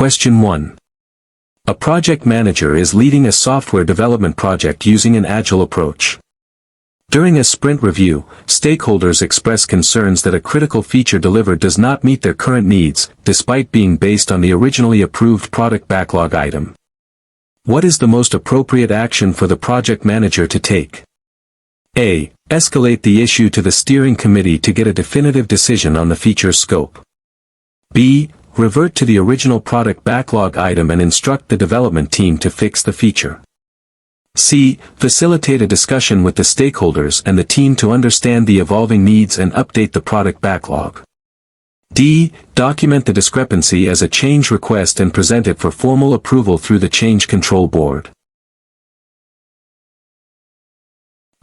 Question 1. A project manager is leading a software development project using an Agile approach. During a sprint review, stakeholders express concerns that a critical feature delivered does not meet their current needs, despite being based on the originally approved product backlog item. What is the most appropriate action for the project manager to take? A. Escalate the issue to the steering committee to get a definitive decision on the feature's scope. B. Revert to the original product backlog item and instruct the development team to fix the feature. C. Facilitate a discussion with the stakeholders and the team to understand the evolving needs and update the product backlog. D. Document the discrepancy as a change request and present it for formal approval through the Change Control Board.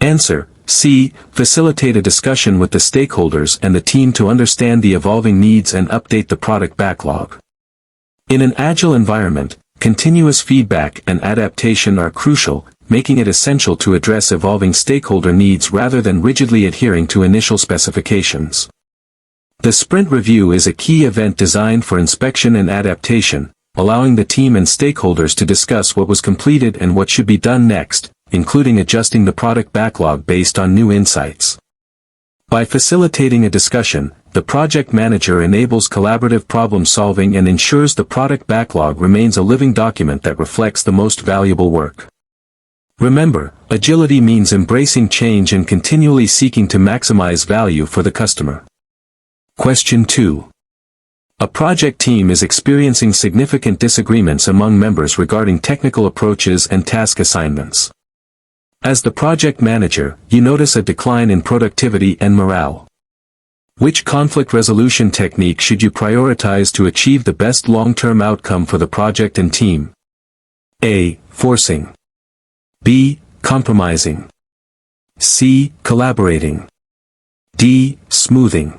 Answer: C. Facilitate a discussion with the stakeholders and the team to understand the evolving needs and update the product backlog. In an Agile environment, continuous feedback and adaptation are crucial, making it essential to address evolving stakeholder needs rather than rigidly adhering to initial specifications. The sprint review is a key event designed for inspection and adaptation, allowing the team and stakeholders to discuss what was completed and what should be done next, including adjusting the product backlog based on new insights. By facilitating a discussion, the project manager enables collaborative problem solving and ensures the product backlog remains a living document that reflects the most valuable work. Remember, agility means embracing change and continually seeking to maximize value for the customer. Question 2. A project team is experiencing significant disagreements among members regarding technical approaches and task assignments. As the project manager, you notice a decline in productivity and morale. Which conflict resolution technique should you prioritize to achieve the best long-term outcome for the project and team? A. Forcing. B. Compromising. C. Collaborating. D. Smoothing.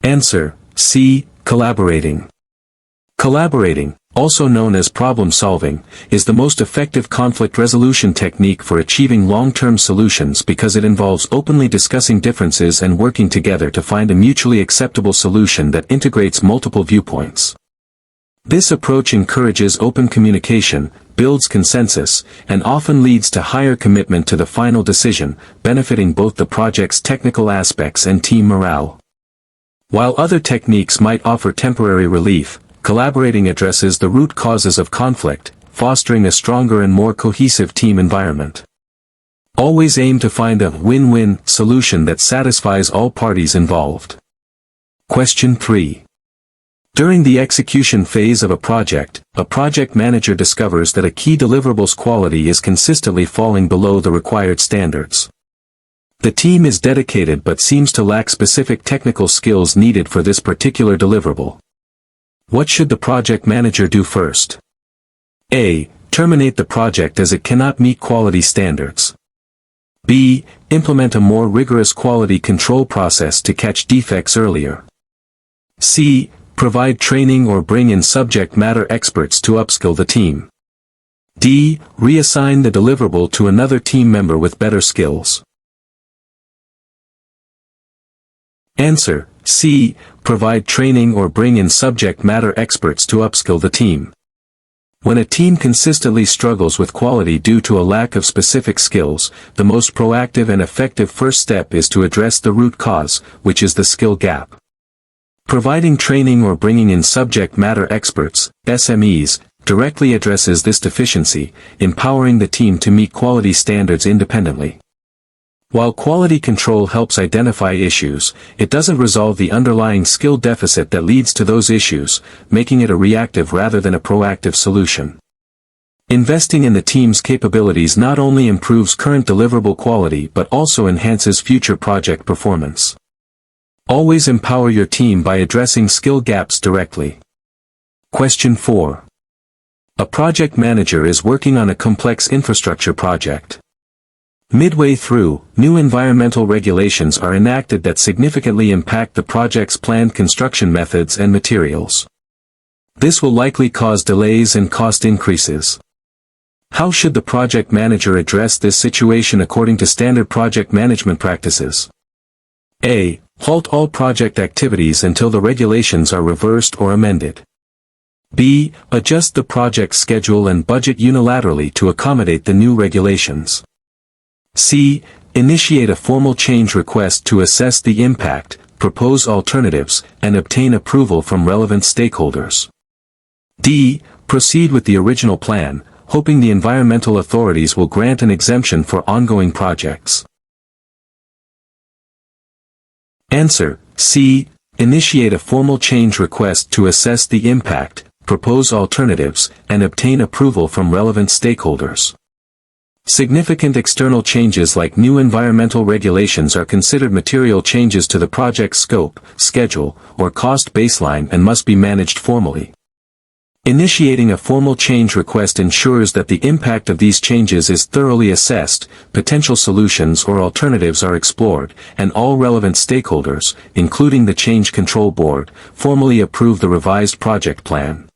Answer: C. Collaborating. Collaborating, also known as problem solving, is the most effective conflict resolution technique for achieving long-term solutions because it involves openly discussing differences and working together to find a mutually acceptable solution that integrates multiple viewpoints. This approach encourages open communication, builds consensus, and often leads to higher commitment to the final decision, benefiting both the project's technical aspects and team morale. While other techniques might offer temporary relief, collaborating addresses the root causes of conflict, fostering a stronger and more cohesive team environment. Always aim to find a win-win solution that satisfies all parties involved. Question 3. During the execution phase of a project manager discovers that a key deliverables quality is consistently falling below the required standards. The team is dedicated but seems to lack specific technical skills needed for this particular deliverable. What should the project manager do first? A. Terminate the project as it cannot meet quality standards. B. Implement a more rigorous quality control process to catch defects earlier. C. Provide training or bring in subject matter experts to upskill the team. D. Reassign the deliverable to another team member with better skills. Answer: C. Provide training or bring in subject matter experts to upskill the team. When a team consistently struggles with quality due to a lack of specific skills, the most proactive and effective first step is to address the root cause, which is the skill gap. Providing training or bringing in subject matter experts, SMEs, directly addresses this deficiency, empowering the team to meet quality standards independently. While quality control helps identify issues, it doesn't resolve the underlying skill deficit that leads to those issues, making it a reactive rather than a proactive solution. Investing in the team's capabilities not only improves current deliverable quality but also enhances future project performance. Always empower your team by addressing skill gaps directly. Question 4. A project manager is working on a complex infrastructure project. Midway through, new environmental regulations are enacted that significantly impact the project's planned construction methods and materials. This will likely cause delays and cost increases. How should the project manager address this situation according to standard project management practices? A. Halt all project activities until the regulations are reversed or amended. B. Adjust the project schedule and budget unilaterally to accommodate the new regulations. C. Initiate a formal change request to assess the impact, propose alternatives, and obtain approval from relevant stakeholders. D. Proceed with the original plan, hoping the environmental authorities will grant an exemption for ongoing projects. Answer: C. Initiate a formal change request to assess the impact, propose alternatives, and obtain approval from relevant stakeholders. Significant external changes like new environmental regulations are considered material changes to the project's scope, schedule, or cost baseline and must be managed formally. Initiating a formal change request ensures that the impact of these changes is thoroughly assessed, potential solutions or alternatives are explored, and all relevant stakeholders, including the Change Control Board, formally approve the revised project plan.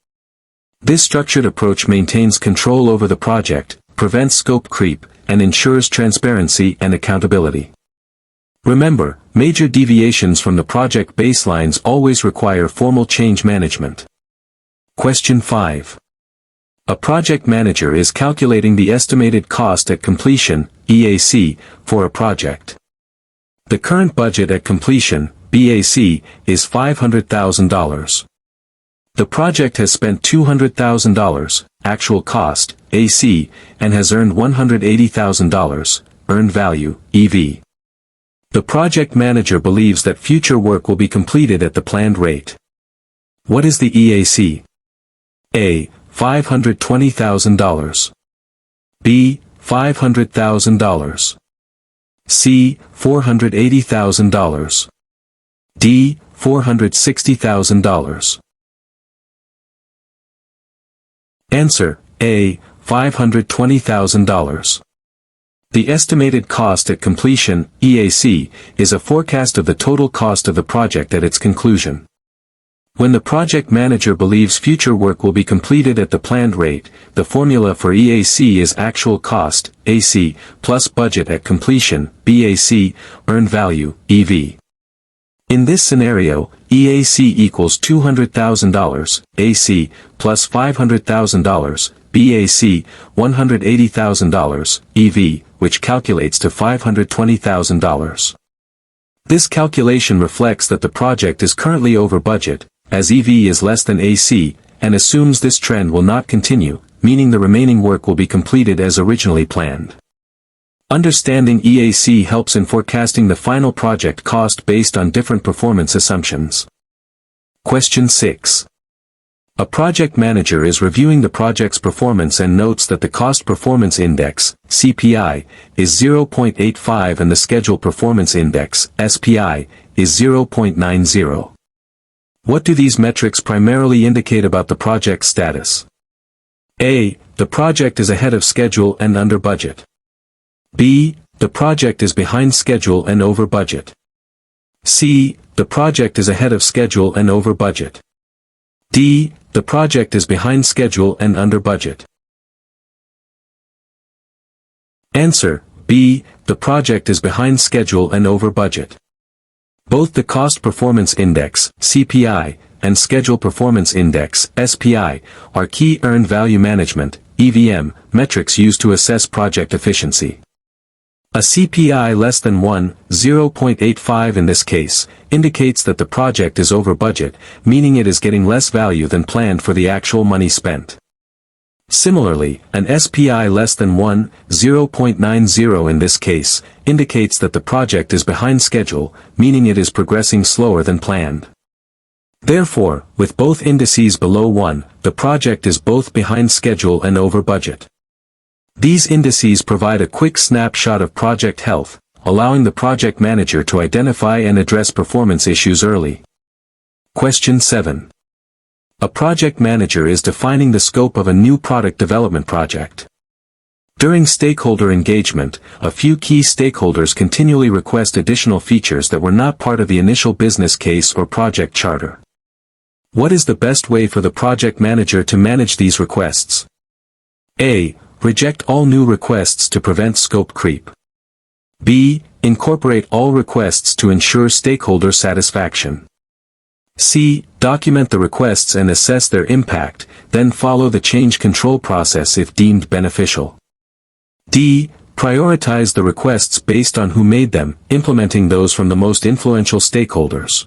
This structured approach maintains control over the project, prevents scope creep, and ensures transparency and accountability. Remember, major deviations from the project baselines always require formal change management. Question 5. A project manager is calculating the estimated cost at completion, EAC, for a project. The current budget at completion, BAC, is $500,000. The project has spent $200,000, actual cost, AC, and has earned $180,000, earned value, EV. The project manager believes that future work will be completed at the planned rate. What is the EAC? A. $520,000. B. $500,000. C. $480,000. D. $460,000. Answer: A. $520,000. The estimated cost at completion, EAC, is a forecast of the total cost of the project at its conclusion. When the project manager believes future work will be completed at the planned rate, the formula for EAC is actual cost, AC, plus budget at completion, BAC, earned value, EV. In this scenario, EAC equals $200,000, AC, plus $500,000, BAC, $180,000, EV, which calculates to $520,000. This calculation reflects that the project is currently over budget, as EV is less than AC, and assumes this trend will not continue, meaning the remaining work will be completed as originally planned. Understanding EAC helps in forecasting the final project cost based on different performance assumptions. Question 6. A project manager is reviewing the project's performance and notes that the Cost Performance Index, CPI, is 0.85 and the Schedule Performance Index, SPI, is 0.90. What do these metrics primarily indicate about the project's status? A. The project is ahead of schedule and under budget. B. The project is behind schedule and over budget. C. The project is ahead of schedule and over budget. D. The project is behind schedule and under budget. Answer: B. The project is behind schedule and over budget. Both the Cost Performance Index, CPI, and Schedule Performance Index, SPI, are key earned value management, EVM, metrics used to assess project efficiency. A CPI less than 1, 0.85 in this case, indicates that the project is over budget, meaning it is getting less value than planned for the actual money spent. Similarly, an SPI less than 1, 0.90 in this case, indicates that the project is behind schedule, meaning it is progressing slower than planned. Therefore, with both indices below 1, the project is both behind schedule and over budget. These indices provide a quick snapshot of project health, allowing the project manager to identify and address performance issues early. Question 7. A project manager is defining the scope of a new product development project. During stakeholder engagement, a few key stakeholders continually request additional features that were not part of the initial business case or project charter. What is the best way for the project manager to manage these requests? A. Reject all new requests to prevent scope creep. B. Incorporate all requests to ensure stakeholder satisfaction. C. Document the requests and assess their impact, then follow the change control process if deemed beneficial. D. Prioritize the requests based on who made them, implementing those from the most influential stakeholders.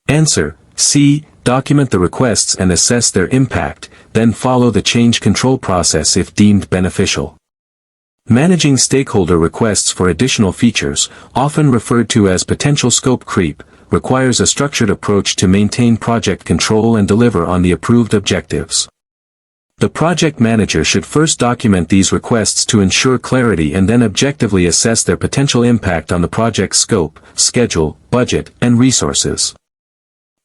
Answer: C. Document the requests and assess their impact, then follow the change control process if deemed beneficial. Managing stakeholder requests for additional features, often referred to as potential scope creep, requires a structured approach to maintain project control and deliver on the approved objectives. The project manager should first document these requests to ensure clarity and then objectively assess their potential impact on the project's scope, schedule, budget, and resources.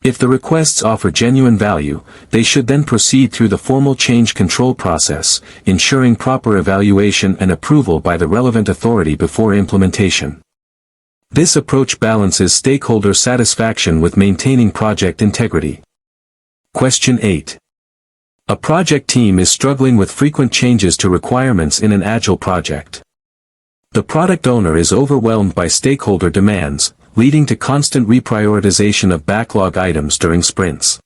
If the requests offer genuine value, they should then proceed through the formal change control process, ensuring proper evaluation and approval by the relevant authority before implementation. This approach balances stakeholder satisfaction with maintaining project integrity. Question 8. A project team is struggling with frequent changes to requirements in an Agile project. The product owner is overwhelmed by stakeholder demands, leading to constant reprioritization of backlog items during sprints.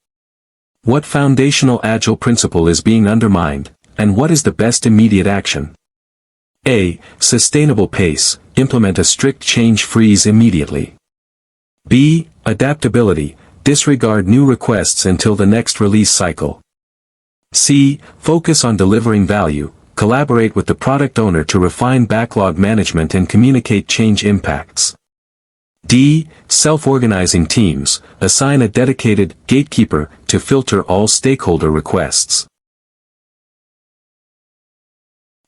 What foundational Agile principle is being undermined, and what is the best immediate action? A. Sustainable pace, implement a strict change freeze immediately. B. Adaptability, disregard new requests until the next release cycle. C. Focus on delivering value, collaborate with the product owner to refine backlog management and communicate change impacts. D. Self-organizing teams, assign a dedicated gatekeeper to filter all stakeholder requests.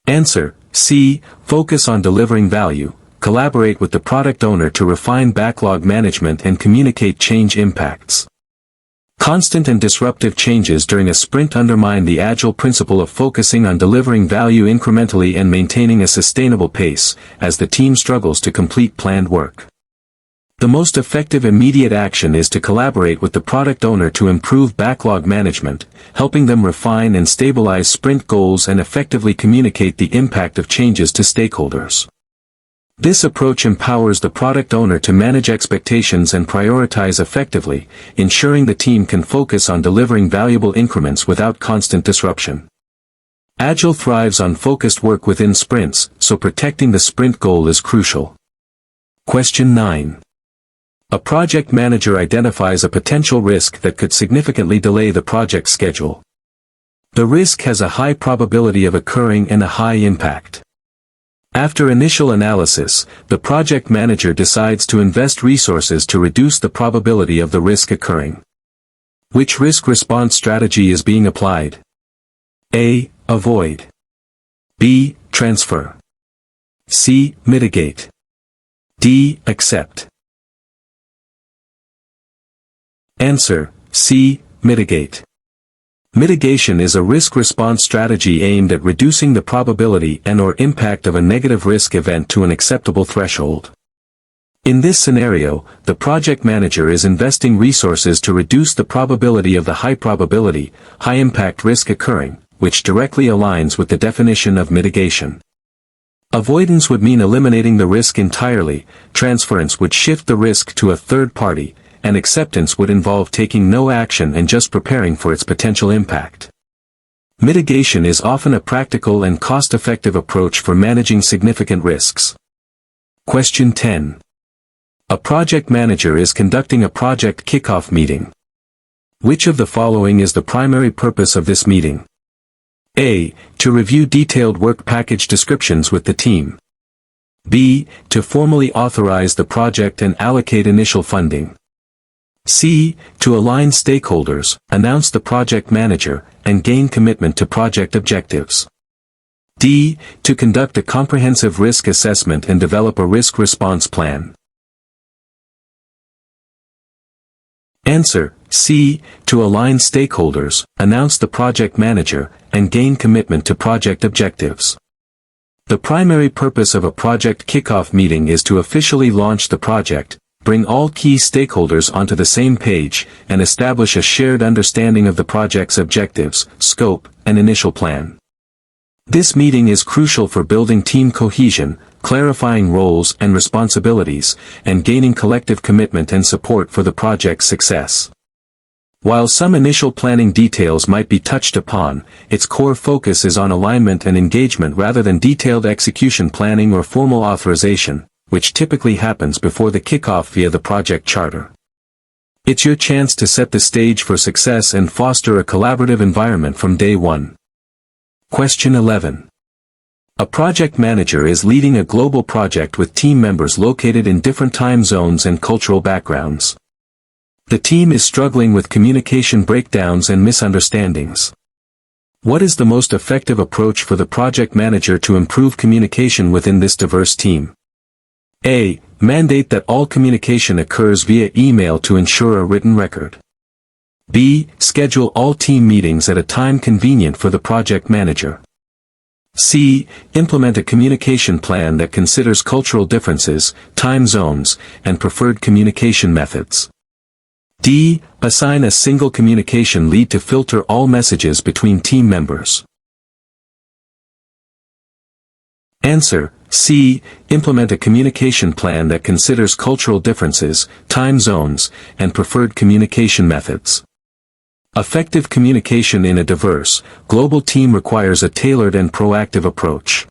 Answer: C. Focus on delivering value, collaborate with the product owner to refine backlog management and communicate change impacts. Constant and disruptive changes during a sprint undermine the Agile principle of focusing on delivering value incrementally and maintaining a sustainable pace, as the team struggles to complete planned work. The most effective immediate action is to collaborate with the product owner to improve backlog management, helping them refine and stabilize sprint goals and effectively communicate the impact of changes to stakeholders. This approach empowers the product owner to manage expectations and prioritize effectively, ensuring the team can focus on delivering valuable increments without constant disruption. Agile thrives on focused work within sprints, so protecting the sprint goal is crucial. Question 9. A project manager identifies a potential risk that could significantly delay the project schedule. The risk has a high probability of occurring and a high impact. After initial analysis, the project manager decides to invest resources to reduce the probability of the risk occurring. Which risk response strategy is being applied? A. Avoid. B. Transfer. C. Mitigate. D. Accept. Answer: C. Mitigate. Mitigation is a risk response strategy aimed at reducing the probability and/or impact of a negative risk event to an acceptable threshold. In this scenario, the project manager is investing resources to reduce the probability of the high probability, high impact risk occurring, which directly aligns with the definition of mitigation. Avoidance would mean eliminating the risk entirely, transference would shift the risk to a third party, and acceptance would involve taking no action and just preparing for its potential impact. Mitigation is often a practical and cost-effective approach for managing significant risks. Question 10. A project manager is conducting a project kickoff meeting. Which of the following is the primary purpose of this meeting? A. To review detailed work package descriptions with the team. B. To formally authorize the project and allocate initial funding. C. To align stakeholders, announce the project manager, and gain commitment to project objectives. D. To conduct a comprehensive risk assessment and develop a risk response plan. Answer: C. To align stakeholders, announce the project manager, and gain commitment to project objectives. The primary purpose of a project kickoff meeting is to officially launch the project, bring all key stakeholders onto the same page, and establish a shared understanding of the project's objectives, scope, and initial plan. This meeting is crucial for building team cohesion, clarifying roles and responsibilities, and gaining collective commitment and support for the project's success. While some initial planning details might be touched upon, its core focus is on alignment and engagement rather than detailed execution planning or formal authorization, which typically happens before the kickoff via the project charter. It's your chance to set the stage for success and foster a collaborative environment from day one. Question 11. A project manager is leading a global project with team members located in different time zones and cultural backgrounds. The team is struggling with communication breakdowns and misunderstandings. What is the most effective approach for the project manager to improve communication within this diverse team? A. Mandate that all communication occurs via email to ensure a written record. B. Schedule all team meetings at a time convenient for the project manager. C. Implement a communication plan that considers cultural differences, time zones, and preferred communication methods. D. Assign a single communication lead to filter all messages between team members. Answer: C. Implement a communication plan that considers cultural differences, time zones, and preferred communication methods. Effective communication in a diverse, global team requires a tailored and proactive approach.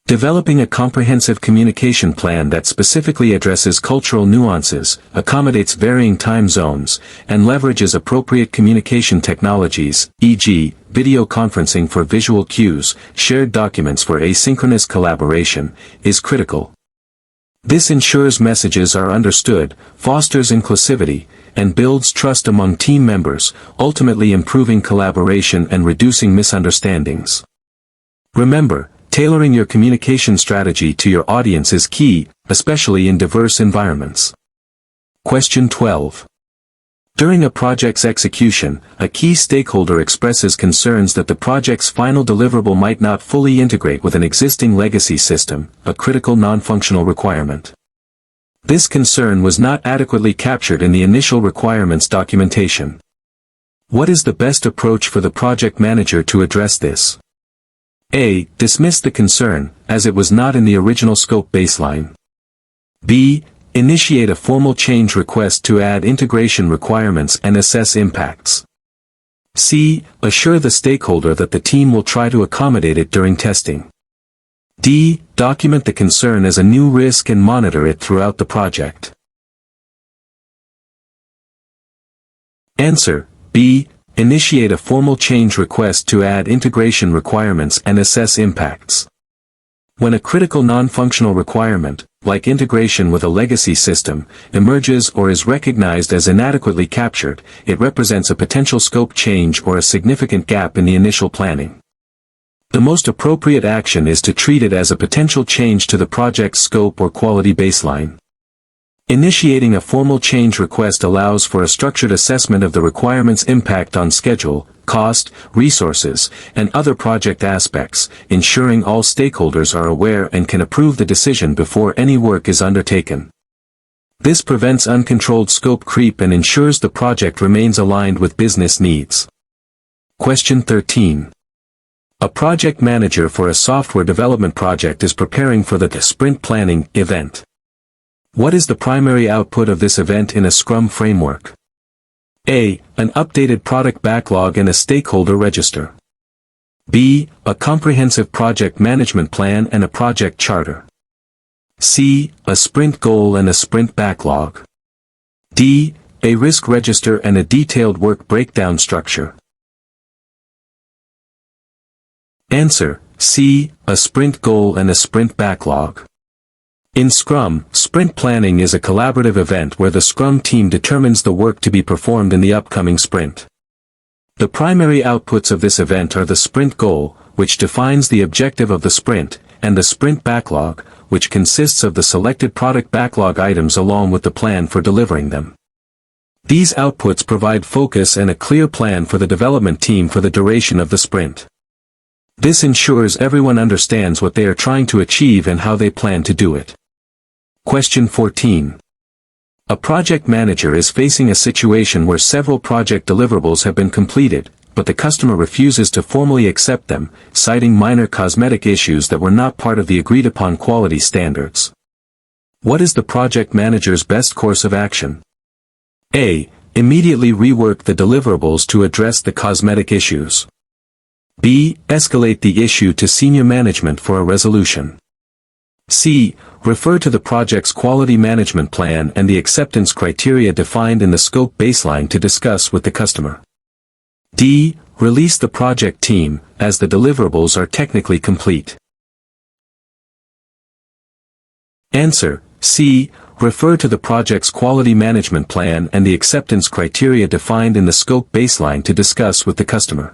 Developing a comprehensive communication plan that specifically addresses cultural nuances, accommodates varying time zones, and leverages appropriate communication technologies, e.g., video conferencing for visual cues, shared documents for asynchronous collaboration, is critical. This ensures messages are understood, fosters inclusivity, and builds trust among team members, ultimately improving collaboration and reducing misunderstandings. Remember, tailoring your communication strategy to your audience is key, especially in diverse environments. Question 12. During a project's execution, a key stakeholder expresses concerns that the project's final deliverable might not fully integrate with an existing legacy system, a critical non-functional requirement. This concern was not adequately captured in the initial requirements documentation. What is the best approach for the project manager to address this? A. Dismiss the concern, as it was not in the original scope baseline. B. Initiate a formal change request to add integration requirements and assess impacts. C. Assure the stakeholder that the team will try to accommodate it during testing. D. Document the concern as a new risk and monitor it throughout the project. Answer: B. Initiate a formal change request to add integration requirements and assess impacts. When a critical non-functional requirement, like integration with a legacy system, emerges or is recognized as inadequately captured, it represents a potential scope change or a significant gap in the initial planning. The most appropriate action is to treat it as a potential change to the project's scope or quality baseline. Initiating a formal change request allows for a structured assessment of the requirement's impact on schedule, cost, resources, and other project aspects, ensuring all stakeholders are aware and can approve the decision before any work is undertaken. This prevents uncontrolled scope creep and ensures the project remains aligned with business needs. Question 13. A project manager for a software development project is preparing for the sprint planning event. What is the primary output of this event in a Scrum framework? A. An updated product backlog and a stakeholder register. B. A comprehensive project management plan and a project charter. C. A sprint goal and a sprint backlog. D. A risk register and a detailed work breakdown structure. Answer: C. A sprint goal and a sprint backlog. In Scrum, sprint planning is a collaborative event where the Scrum team determines the work to be performed in the upcoming sprint. The primary outputs of this event are the sprint goal, which defines the objective of the sprint, and the sprint backlog, which consists of the selected product backlog items along with the plan for delivering them. These outputs provide focus and a clear plan for the development team for the duration of the sprint. This ensures everyone understands what they are trying to achieve and how they plan to do it. Question 14. A project manager is facing a situation where several project deliverables have been completed, but the customer refuses to formally accept them, citing minor cosmetic issues that were not part of the agreed-upon quality standards. What is the project manager's best course of action? A. Immediately rework the deliverables to address the cosmetic issues. B. Escalate the issue to senior management for a resolution. C. Refer to the project's quality management plan and the acceptance criteria defined in the scope baseline to discuss with the customer. D. Release the project team, as the deliverables are technically complete. Answer: C. Refer to the project's quality management plan and the acceptance criteria defined in the scope baseline to discuss with the customer.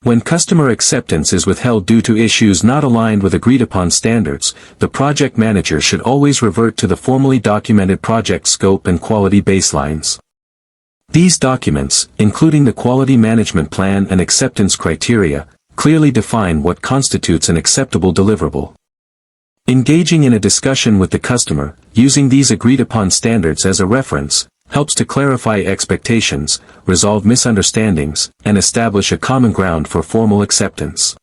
When customer acceptance is withheld due to issues not aligned with agreed-upon standards, the project manager should always revert to the formally documented project scope and quality baselines. These documents, including the quality management plan and acceptance criteria, clearly define what constitutes an acceptable deliverable. Engaging in a discussion with the customer, using these agreed-upon standards as a reference, helps to clarify expectations, resolve misunderstandings, and establish a common ground for formal acceptance.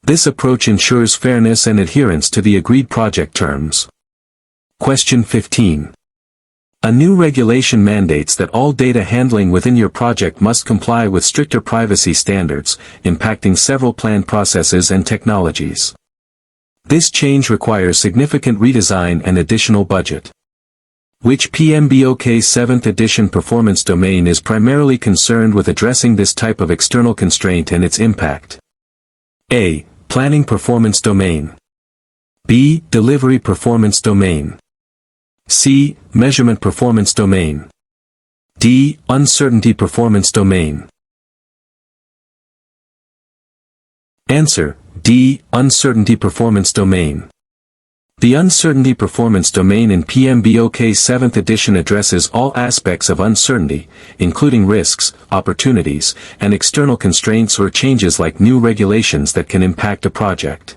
This approach ensures fairness and adherence to the agreed project terms. Question 15. A new regulation mandates that all data handling within your project must comply with stricter privacy standards, impacting several planned processes and technologies. This change requires significant redesign and additional budget. Which PMBOK 7th edition performance domain is primarily concerned with addressing this type of external constraint and its impact? A. Planning performance domain. B. Delivery performance domain. C. Measurement performance domain. D. Uncertainty performance domain. Answer: D. Uncertainty performance domain. The uncertainty performance domain in PMBOK 7th edition addresses all aspects of uncertainty, including risks, opportunities, and external constraints or changes like new regulations that can impact a project.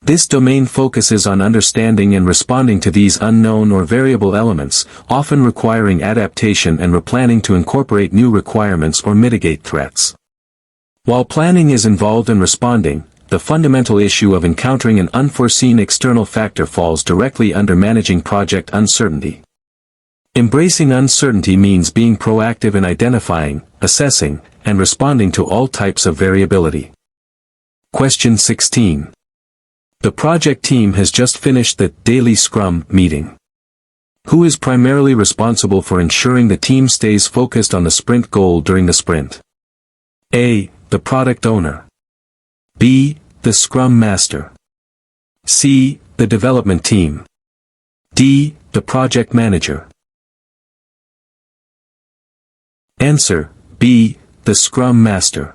This domain focuses on understanding and responding to these unknown or variable elements, often requiring adaptation and replanning to incorporate new requirements or mitigate threats. While planning is involved in responding, the fundamental issue of encountering an unforeseen external factor falls directly under managing project uncertainty. Embracing uncertainty means being proactive in identifying, assessing, and responding to all types of variability. Question 16. The project team has just finished the daily Scrum meeting. Who is primarily responsible for ensuring the team stays focused on the sprint goal during the sprint? A. The product owner. B. The Scrum Master. C. The development team. D. The project manager. Answer: B. The Scrum Master.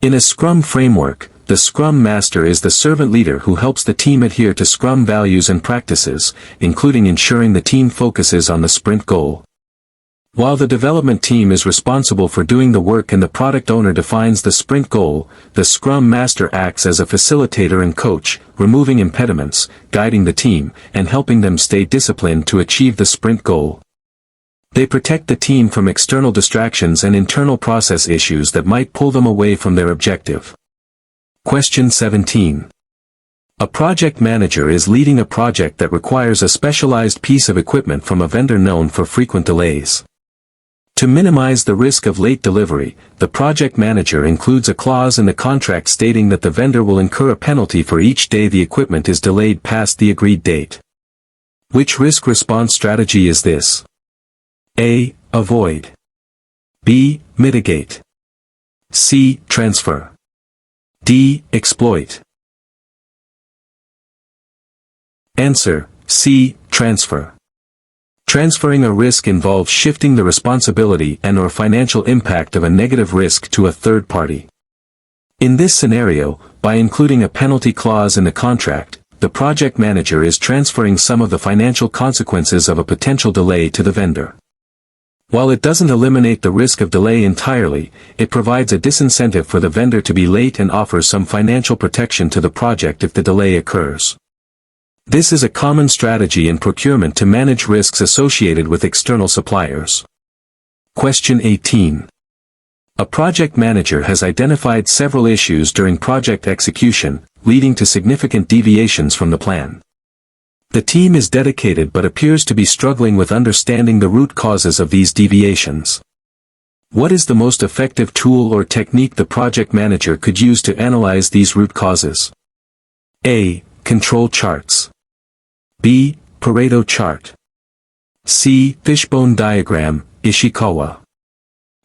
In a Scrum framework, the Scrum Master is the servant leader who helps the team adhere to Scrum values and practices, including ensuring the team focuses on the sprint goal. While the development team is responsible for doing the work and the product owner defines the sprint goal, the Scrum Master acts as a facilitator and coach, removing impediments, guiding the team, and helping them stay disciplined to achieve the sprint goal. They protect the team from external distractions and internal process issues that might pull them away from their objective. Question 17. A project manager is leading a project that requires a specialized piece of equipment from a vendor known for frequent delays. To minimize the risk of late delivery, the project manager includes a clause in the contract stating that the vendor will incur a penalty for each day the equipment is delayed past the agreed date. Which risk response strategy is this? A. Avoid. B. Mitigate. C. Transfer. D. Exploit. Answer: C. Transfer. Transferring a risk involves shifting the responsibility and/or financial impact of a negative risk to a third party. In this scenario, by including a penalty clause in the contract, the project manager is transferring some of the financial consequences of a potential delay to the vendor. While it doesn't eliminate the risk of delay entirely, it provides a disincentive for the vendor to be late and offers some financial protection to the project if the delay occurs. This is a common strategy in procurement to manage risks associated with external suppliers. Question 18. A project manager has identified several issues during project execution, leading to significant deviations from the plan. The team is dedicated but appears to be struggling with understanding the root causes of these deviations. What is the most effective tool or technique the project manager could use to analyze these root causes? A. Control charts. B. Pareto chart. C. Fishbone diagram, Ishikawa.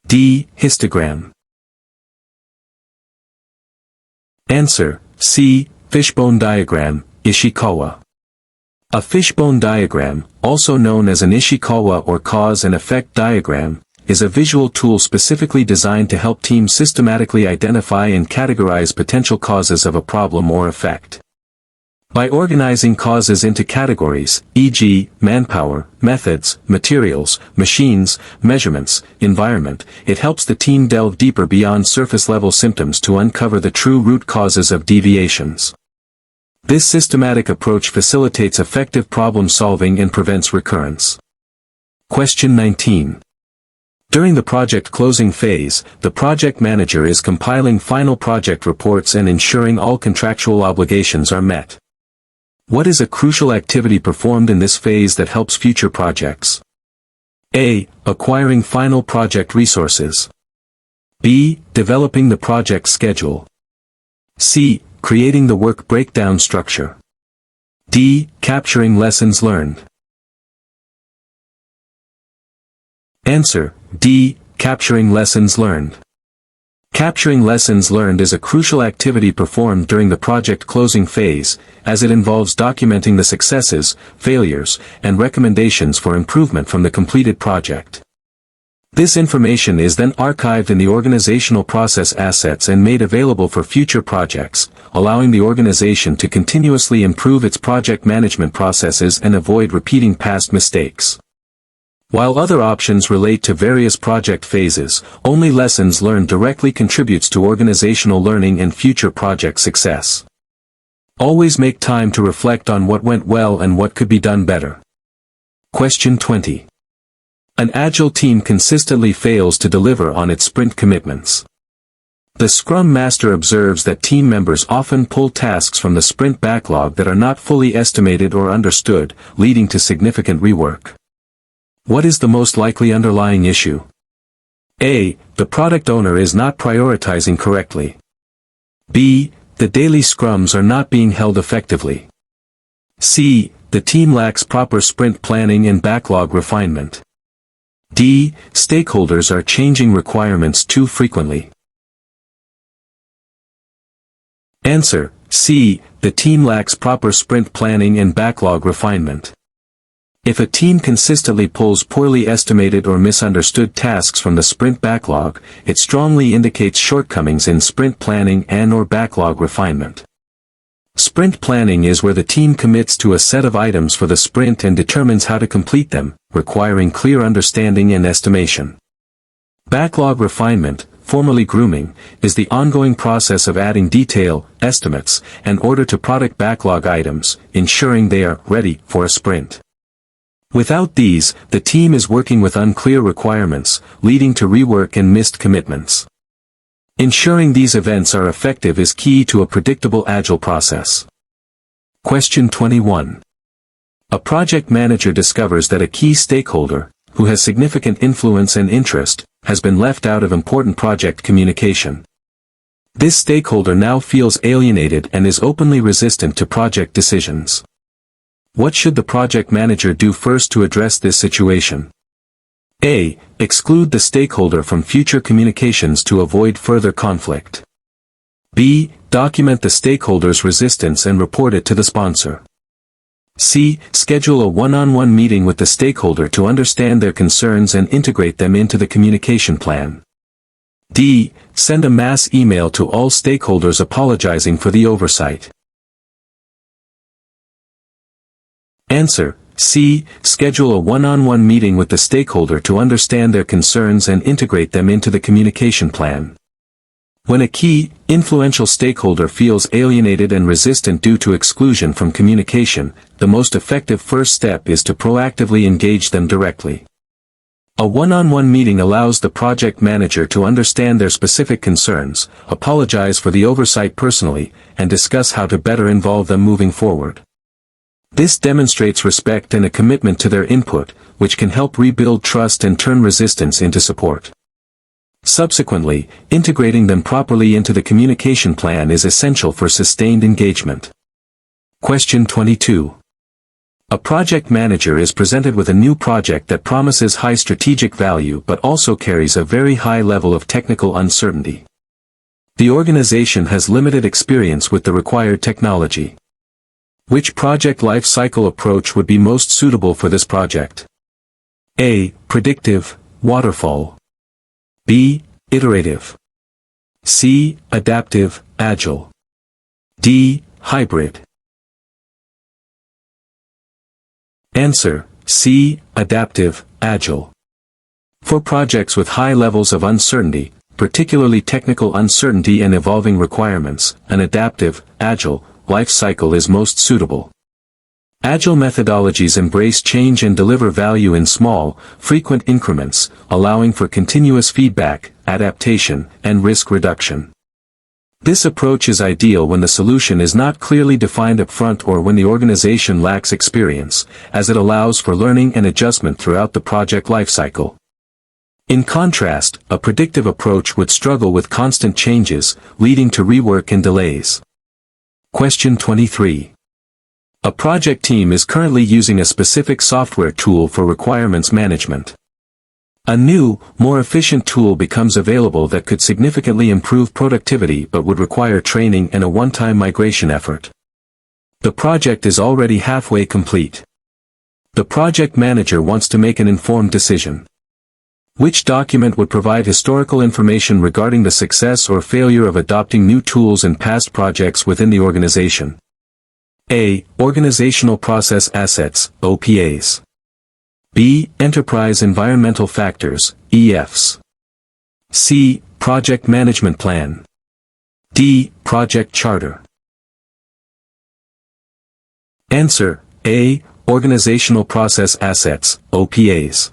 D. Histogram. Answer: C. Fishbone diagram, Ishikawa. A fishbone diagram, also known as an Ishikawa or cause and effect diagram, is a visual tool specifically designed to help teams systematically identify and categorize potential causes of a problem or effect. By organizing causes into categories, e.g., manpower, methods, materials, machines, measurements, environment, it helps the team delve deeper beyond surface-level symptoms to uncover the true root causes of deviations. This systematic approach facilitates effective problem-solving and prevents recurrence. Question 19. During the project closing phase, the project manager is compiling final project reports and ensuring all contractual obligations are met. What is a crucial activity performed in this phase that helps future projects? A. Acquiring final project resources. B. Developing the project schedule. C. Creating the work breakdown structure. D. Capturing lessons learned. Answer: D. Capturing lessons learned. Capturing lessons learned is a crucial activity performed during the project closing phase, as it involves documenting the successes, failures, and recommendations for improvement from the completed project. This information is then archived in the organizational process assets and made available for future projects, allowing the organization to continuously improve its project management processes and avoid repeating past mistakes. While other options relate to various project phases, only lessons learned directly contributes to organizational learning and future project success. Always make time to reflect on what went well and what could be done better. Question 20. An Agile team consistently fails to deliver on its sprint commitments. The Scrum Master observes that team members often pull tasks from the sprint backlog that are not fully estimated or understood, leading to significant rework. What is the most likely underlying issue? A. The product owner is not prioritizing correctly. B. The daily scrums are not being held effectively. C. The team lacks proper sprint planning and backlog refinement. D. Stakeholders are changing requirements too frequently. Answer: C. The team lacks proper sprint planning and backlog refinement. If a team consistently pulls poorly estimated or misunderstood tasks from the sprint backlog, it strongly indicates shortcomings in sprint planning and/or backlog refinement. Sprint planning is where the team commits to a set of items for the sprint and determines how to complete them, requiring clear understanding and estimation. Backlog refinement, formerly grooming, is the ongoing process of adding detail, estimates, and order to product backlog items, ensuring they are ready for a sprint. Without these, the team is working with unclear requirements, leading to rework and missed commitments. Ensuring these events are effective is key to a predictable Agile process. Question 21. A project manager discovers that a key stakeholder, who has significant influence and interest, has been left out of important project communication. This stakeholder now feels alienated and is openly resistant to project decisions. What should the project manager do first to address this situation? A. Exclude the stakeholder from future communications to avoid further conflict. B. Document the stakeholder's resistance and report it to the sponsor. C. Schedule a one-on-one meeting with the stakeholder to understand their concerns and integrate them into the communication plan. D. Send a mass email to all stakeholders apologizing for the oversight. Answer: C. Schedule a one-on-one meeting with the stakeholder to understand their concerns and integrate them into the communication plan. When a key, influential stakeholder feels alienated and resistant due to exclusion from communication, the most effective first step is to proactively engage them directly. A one-on-one meeting allows the project manager to understand their specific concerns, apologize for the oversight personally, and discuss how to better involve them moving forward. This demonstrates respect and a commitment to their input, which can help rebuild trust and turn resistance into support. Subsequently, integrating them properly into the communication plan is essential for sustained engagement. Question 22. A project manager is presented with a new project that promises high strategic value but also carries a very high level of technical uncertainty. The organization has limited experience with the required technology. Which project life cycle approach would be most suitable for this project? A. Predictive, waterfall. B. Iterative. C. Adaptive, agile. D. Hybrid. Answer: C. Adaptive, agile. For projects with high levels of uncertainty, particularly technical uncertainty and evolving requirements, an adaptive, agile, life cycle is most suitable. Agile methodologies embrace change and deliver value in small, frequent increments, allowing for continuous feedback, adaptation, and risk reduction. This approach is ideal when the solution is not clearly defined upfront or when the organization lacks experience, as it allows for learning and adjustment throughout the project lifecycle. In contrast, a predictive approach would struggle with constant changes, leading to rework and delays. Question 23. A project team is currently using a specific software tool for requirements management. A new, more efficient tool becomes available that could significantly improve productivity but would require training and a one-time migration effort. The project is already halfway complete. The project manager wants to make an informed decision. Which document would provide historical information regarding the success or failure of adopting new tools in past projects within the organization? A. Organizational Process Assets, OPAs. B. Enterprise Environmental Factors, EFs. C. Project Management Plan. D. Project Charter. Answer: A. Organizational Process Assets, OPAs.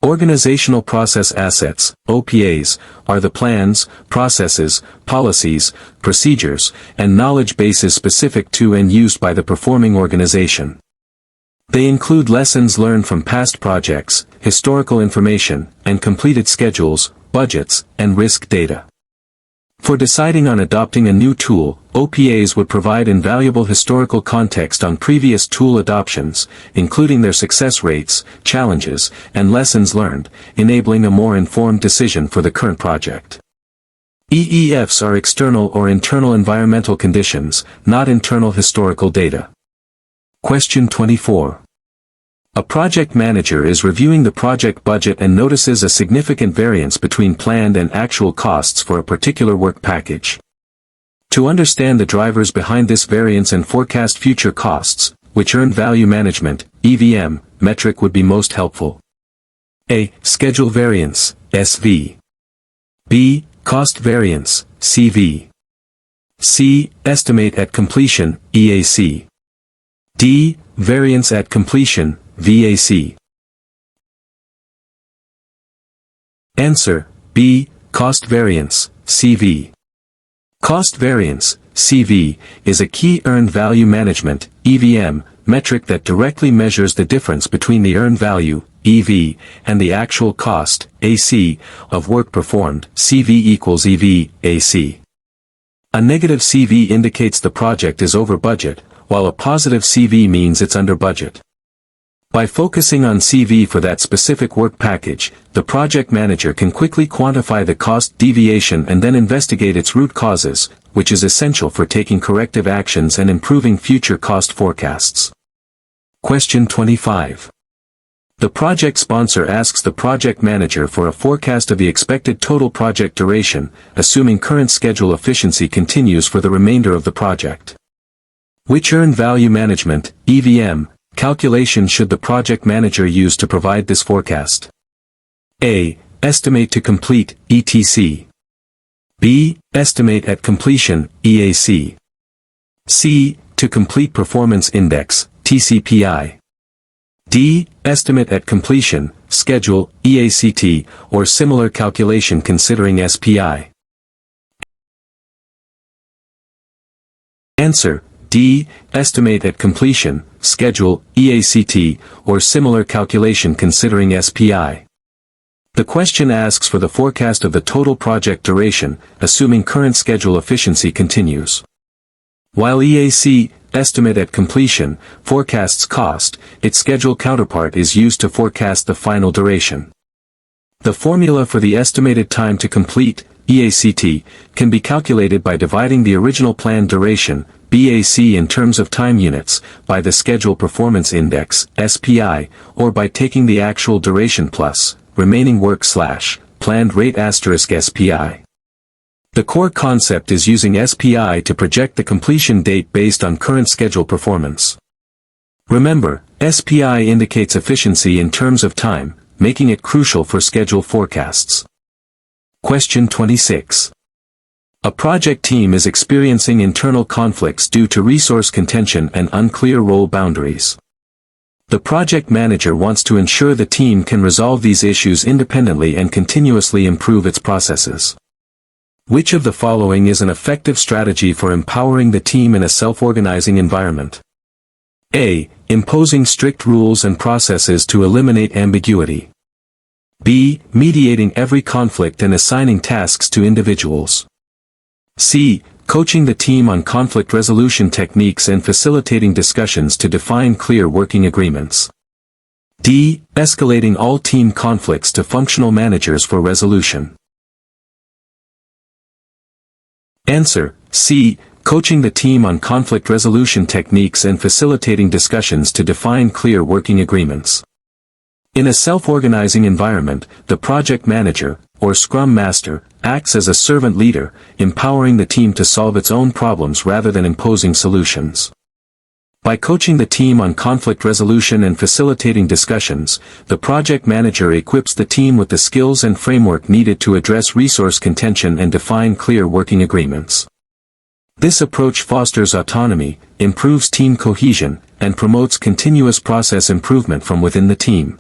Organizational Process Assets, OPAs, are the plans, processes, policies, procedures, and knowledge bases specific to and used by the performing organization. They include lessons learned from past projects, historical information, and completed schedules, budgets, and risk data. For deciding on adopting a new tool, OPAs would provide invaluable historical context on previous tool adoptions, including their success rates, challenges, and lessons learned, enabling a more informed decision for the current project. EEFs are external or internal environmental conditions, not internal historical data. Question 24. A project manager is reviewing the project budget and notices a significant variance between planned and actual costs for a particular work package. To understand the drivers behind this variance and forecast future costs, which earned value management, EVM, metric would be most helpful? A. Schedule variance, SV. B. Cost variance, CV. C. Estimate at completion, EAC. D. Variance at completion, VAC. Answer: B. Cost variance, CV. Cost variance, CV, is a key earned value management, EVM, metric that directly measures the difference between the earned value, EV, and the actual cost, AC, of work performed, CV equals EV, AC. A negative CV indicates the project is over budget, while a positive CV means it's under budget. By focusing on CV for that specific work package, the project manager can quickly quantify the cost deviation and then investigate its root causes, which is essential for taking corrective actions and improving future cost forecasts. Question 25. The project sponsor asks the project manager for a forecast of the expected total project duration, assuming current schedule efficiency continues for the remainder of the project. Which earned value management, EVM, calculation should the project manager use to provide this forecast? A. Estimate to complete, ETC. B. Estimate at completion, EAC. C. To complete performance index, TCPI. D. Estimate at completion, schedule, EACT, or similar calculation considering SPI. Answer: D. Estimate at completion, schedule, EACT, or similar calculation considering SPI. The question asks for the forecast of the total project duration, assuming current schedule efficiency continues. While EAC, estimate at completion, forecasts cost, its schedule counterpart is used to forecast the final duration. The formula for the estimated time to complete, EACT, can be calculated by dividing the original planned duration, BAC in terms of time units, by the Schedule Performance Index, SPI, or by taking the actual duration plus, remaining work / planned rate * SPI. The core concept is using SPI to project the completion date based on current schedule performance. Remember, SPI indicates efficiency in terms of time, making it crucial for schedule forecasts. Question 26. A project team is experiencing internal conflicts due to resource contention and unclear role boundaries. The project manager wants to ensure the team can resolve these issues independently and continuously improve its processes. Which of the following is an effective strategy for empowering the team in a self-organizing environment? A. Imposing strict rules and processes to eliminate ambiguity. B. Mediating every conflict and assigning tasks to individuals. C. Coaching the team on conflict resolution techniques and facilitating discussions to define clear working agreements. D. Escalating all team conflicts to functional managers for resolution. Answer: C. Coaching the team on conflict resolution techniques and facilitating discussions to define clear working agreements. In a self-organizing environment, the project manager, or Scrum Master, acts as a servant leader, empowering the team to solve its own problems rather than imposing solutions. By coaching the team on conflict resolution and facilitating discussions, the project manager equips the team with the skills and framework needed to address resource contention and define clear working agreements. This approach fosters autonomy, improves team cohesion, and promotes continuous process improvement from within the team.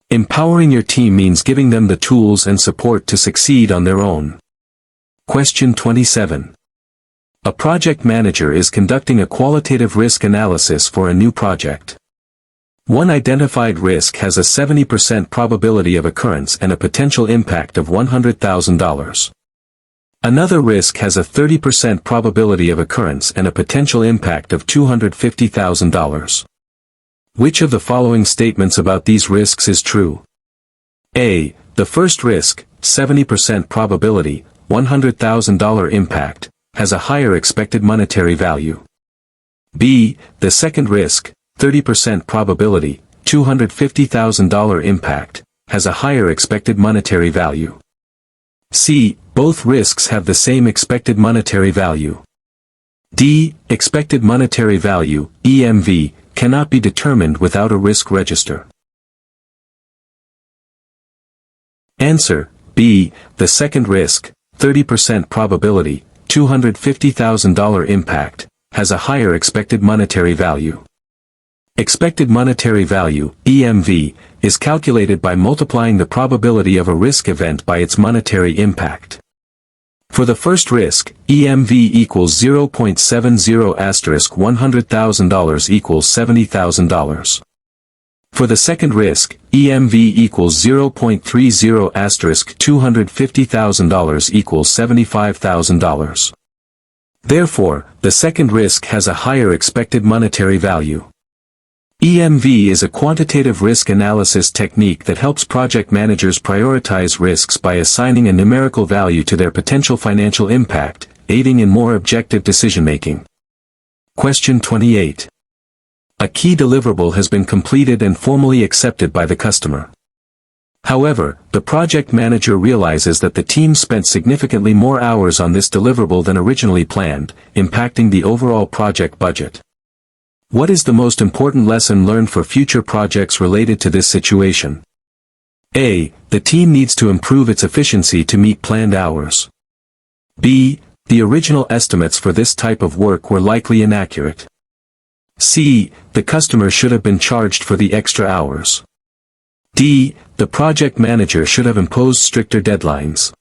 Empowering your team means giving them the tools and support to succeed on their own. Question 27. A project manager is conducting a qualitative risk analysis for a new project. One identified risk has a 70% probability of occurrence and a potential impact of $100,000. Another risk has a 30% probability of occurrence and a potential impact of $250,000. Which of the following statements about these risks is true? A. The first risk, 70% probability, $100,000 impact, has a higher expected monetary value. B. The second risk, 30% probability, $250,000 impact, has a higher expected monetary value. C. Both risks have the same expected monetary value. D. Expected monetary value, EMV, cannot be determined without a risk register. Answer: B. The second risk, 30% probability, $250,000 impact, has a higher expected monetary value. Expected monetary value, EMV, is calculated by multiplying the probability of a risk event by its monetary impact. For the first risk, EMV equals 0.70 $100,000 equals $70,000. For the second risk, EMV equals 0.30 $250,000 equals $75,000. Therefore, the second risk has a higher expected monetary value. EMV is a quantitative risk analysis technique that helps project managers prioritize risks by assigning a numerical value to their potential financial impact, aiding in more objective decision-making. Question 28. A key deliverable has been completed and formally accepted by the customer. However, the project manager realizes that the team spent significantly more hours on this deliverable than originally planned, impacting the overall project budget. What is the most important lesson learned for future projects related to this situation? A. The team needs to improve its efficiency to meet planned hours. B. The original estimates for this type of work were likely inaccurate. C. The customer should have been charged for the extra hours. D. The project manager should have imposed stricter deadlines.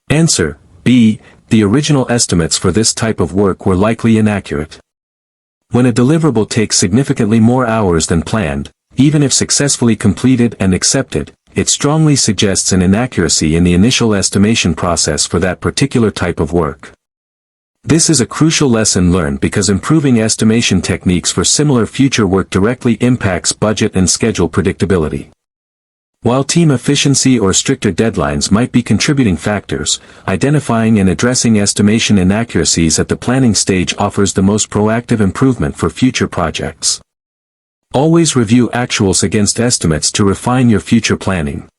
Answer: B. The original estimates for this type of work were likely inaccurate. When a deliverable takes significantly more hours than planned, even if successfully completed and accepted, it strongly suggests an inaccuracy in the initial estimation process for that particular type of work. This is a crucial lesson learned because improving estimation techniques for similar future work directly impacts budget and schedule predictability. While team efficiency or stricter deadlines might be contributing factors, identifying and addressing estimation inaccuracies at the planning stage offers the most proactive improvement for future projects. Always review actuals against estimates to refine your future planning.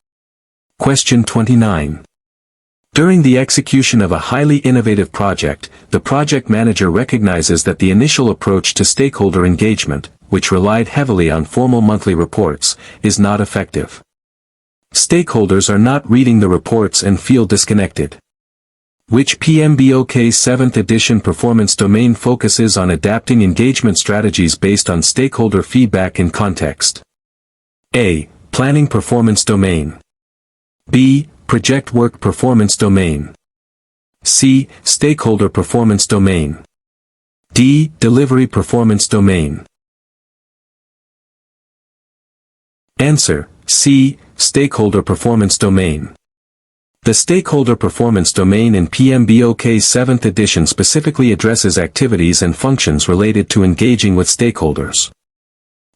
Question 29. During the execution of a highly innovative project, the project manager recognizes that the initial approach to stakeholder engagement, which relied heavily on formal monthly reports, is not effective. Stakeholders are not reading the reports and feel disconnected. Which PMBOK 7th edition performance domain focuses on adapting engagement strategies based on stakeholder feedback and context? A. Planning performance domain. B. Project work performance domain. C. Stakeholder performance domain. D. Delivery performance domain. Answer: C. Stakeholder performance domain. The stakeholder performance domain in PMBOK 7th edition specifically addresses activities and functions related to engaging with stakeholders.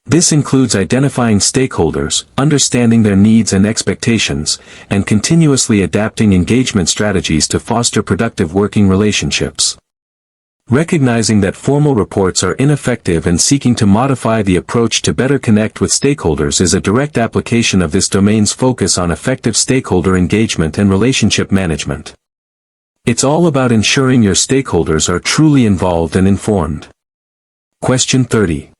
This includes identifying stakeholders, understanding their needs and expectations, and continuously adapting engagement strategies to foster productive working relationships. Recognizing that formal reports are ineffective and seeking to modify the approach to better connect with stakeholders is a direct application of this domain's focus on effective stakeholder engagement and relationship management. It's all about ensuring your stakeholders are truly involved and informed. Question 30.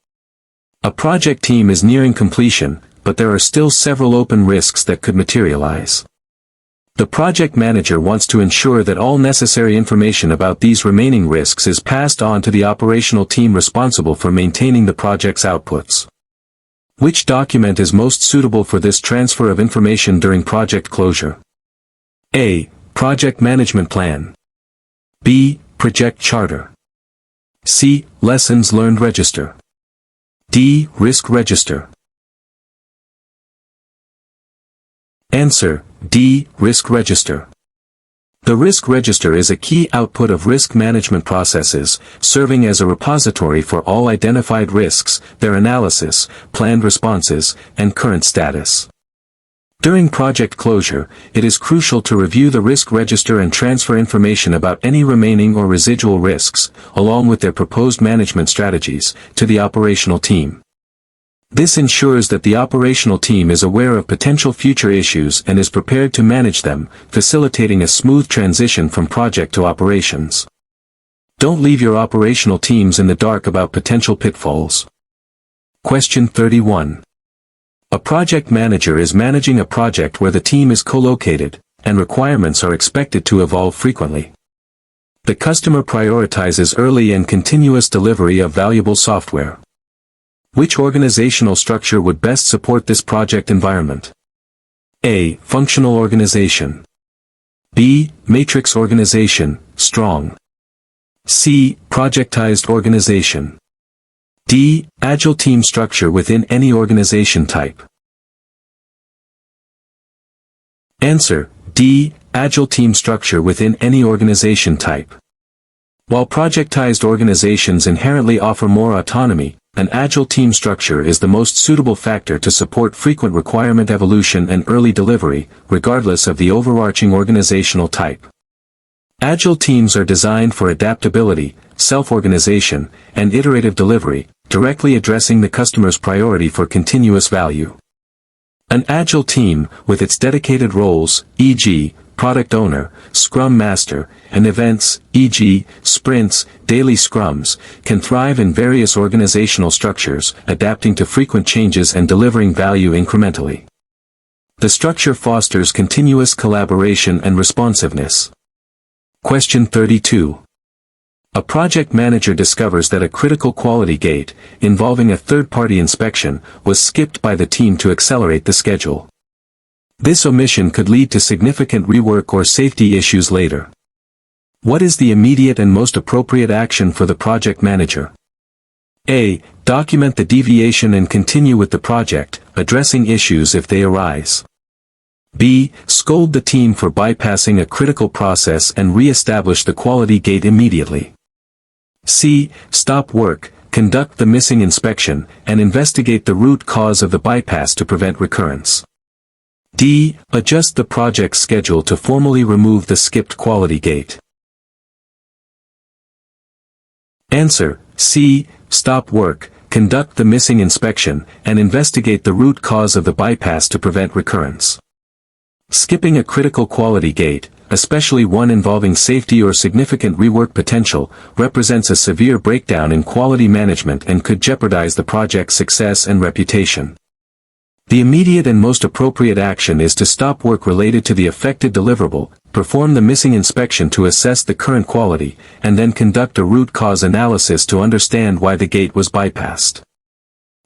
A project team is nearing completion, but there are still several open risks that could materialize. The project manager wants to ensure that all necessary information about these remaining risks is passed on to the operational team responsible for maintaining the project's outputs. Which document is most suitable for this transfer of information during project closure? A. Project Management Plan. B. Project Charter. C. Lessons Learned Register. D. Risk Register. Answer: D. Risk Register. The Risk Register is a key output of risk management processes, serving as a repository for all identified risks, their analysis, planned responses, and current status. During project closure, it is crucial to review the Risk Register and transfer information about any remaining or residual risks, along with their proposed management strategies, to the operational team. This ensures that the operational team is aware of potential future issues and is prepared to manage them, facilitating a smooth transition from project to operations. Don't leave your operational teams in the dark about potential pitfalls. Question 31. A project manager is managing a project where the team is co-located, and requirements are expected to evolve frequently. The customer prioritizes early and continuous delivery of valuable software. Which organizational structure would best support this project environment? A. Functional organization. B. Matrix organization, strong. C. Projectized organization. D. Agile team structure within any organization type. Answer: D. Agile team structure within any organization type. While projectized organizations inherently offer more autonomy, an agile team structure is the most suitable factor to support frequent requirement evolution and early delivery, regardless of the overarching organizational type. Agile teams are designed for adaptability, self-organization, and iterative delivery, directly addressing the customer's priority for continuous value. An agile team, with its dedicated roles, e.g., product owner, scrum master, and events, e.g., sprints, daily scrums, can thrive in various organizational structures, adapting to frequent changes and delivering value incrementally. The structure fosters continuous collaboration and responsiveness. Question 32. A project manager discovers that a critical quality gate, involving a third-party inspection, was skipped by the team to accelerate the schedule. This omission could lead to significant rework or safety issues later. What is the immediate and most appropriate action for the project manager? A. Document the deviation and continue with the project, addressing issues if they arise. B. Scold the team for bypassing a critical process and re-establish the quality gate immediately. C. Stop work, conduct the missing inspection, and investigate the root cause of the bypass to prevent recurrence. D. Adjust the project schedule to formally remove the skipped quality gate. Answer: C. Stop work, conduct the missing inspection, and investigate the root cause of the bypass to prevent recurrence. Skipping a critical quality gate, especially one involving safety or significant rework potential, represents a severe breakdown in quality management and could jeopardize the project's success and reputation. The immediate and most appropriate action is to stop work related to the affected deliverable, perform the missing inspection to assess the current quality, and then conduct a root cause analysis to understand why the gate was bypassed.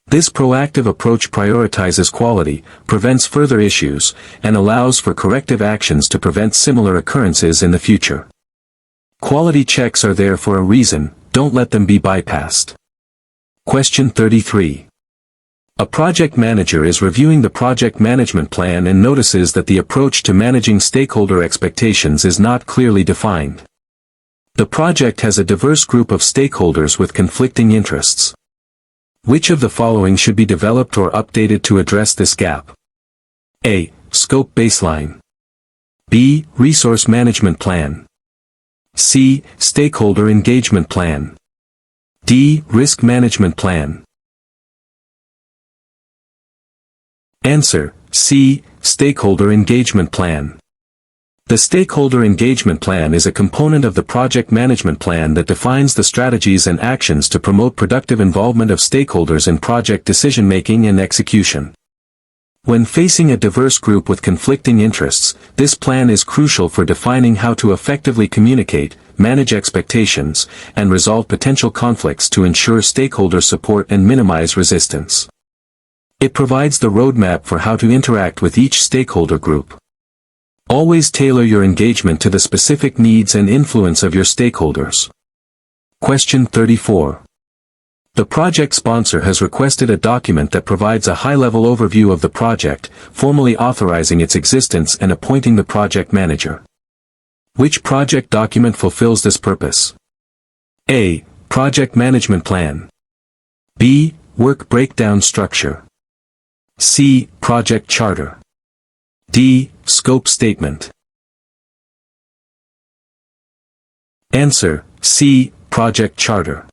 This proactive approach prioritizes quality, prevents further issues, and allows for corrective actions to prevent similar occurrences in the future. Quality checks are there for a reason, don't let them be bypassed. Question 33. A project manager is reviewing the project management plan and notices that the approach to managing stakeholder expectations is not clearly defined. The project has a diverse group of stakeholders with conflicting interests. Which of the following should be developed or updated to address this gap? A. Scope baseline. B. Resource management plan. C. Stakeholder engagement plan. D. Risk management plan. Answer: C. Stakeholder engagement plan. The stakeholder engagement plan is a component of the project management plan that defines the strategies and actions to promote productive involvement of stakeholders in project decision-making and execution. When facing a diverse group with conflicting interests, this plan is crucial for defining how to effectively communicate, manage expectations, and resolve potential conflicts to ensure stakeholder support and minimize resistance. It provides the roadmap for how to interact with each stakeholder group. Always tailor your engagement to the specific needs and influence of your stakeholders. Question 34. The project sponsor has requested a document that provides a high-level overview of the project, formally authorizing its existence and appointing the project manager. Which project document fulfills this purpose? A. Project management plan. B. Work breakdown structure. C. Project charter. D. Scope statement. Answer: C. Project charter.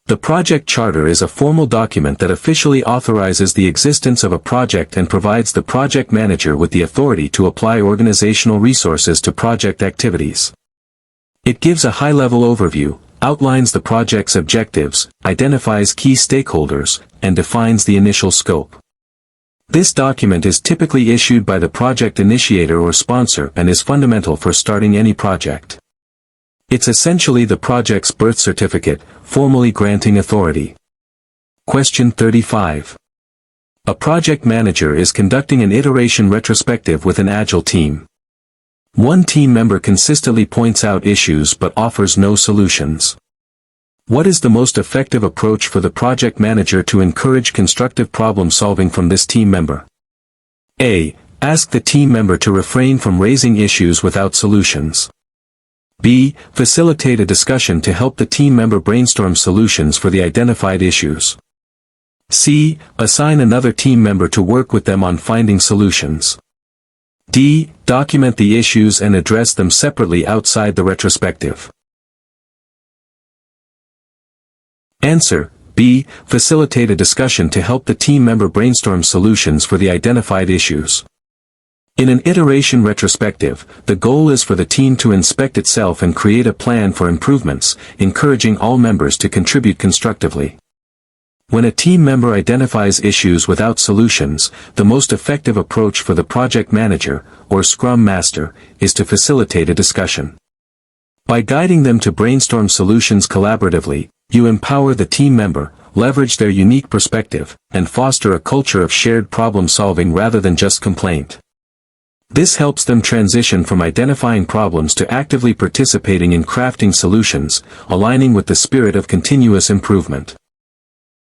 The project charter is a formal document that officially authorizes the existence of a project and provides the project manager with the authority to apply organizational resources to project activities. It gives a high-level overview, outlines the project's objectives, identifies key stakeholders, and defines the initial scope. This document is typically issued by the project initiator or sponsor and is fundamental for starting any project. It's essentially the project's birth certificate, formally granting authority. Question 35. A project manager is conducting an iteration retrospective with an Agile team. One team member consistently points out issues but offers no solutions. What is the most effective approach for the project manager to encourage constructive problem solving from this team member? A. Ask the team member to refrain from raising issues without solutions. B. Facilitate a discussion to help the team member brainstorm solutions for the identified issues. C. Assign another team member to work with them on finding solutions. D. Document the issues and address them separately outside the retrospective. Answer: B. Facilitate a discussion to help the team member brainstorm solutions for the identified issues. In an iteration retrospective, the goal is for the team to inspect itself and create a plan for improvements, encouraging all members to contribute constructively. When a team member identifies issues without solutions, the most effective approach for the project manager, or Scrum Master, is to facilitate a discussion. By guiding them to brainstorm solutions collaboratively, you empower the team member, leverage their unique perspective, and foster a culture of shared problem-solving rather than just complaint. This helps them transition from identifying problems to actively participating in crafting solutions, aligning with the spirit of continuous improvement.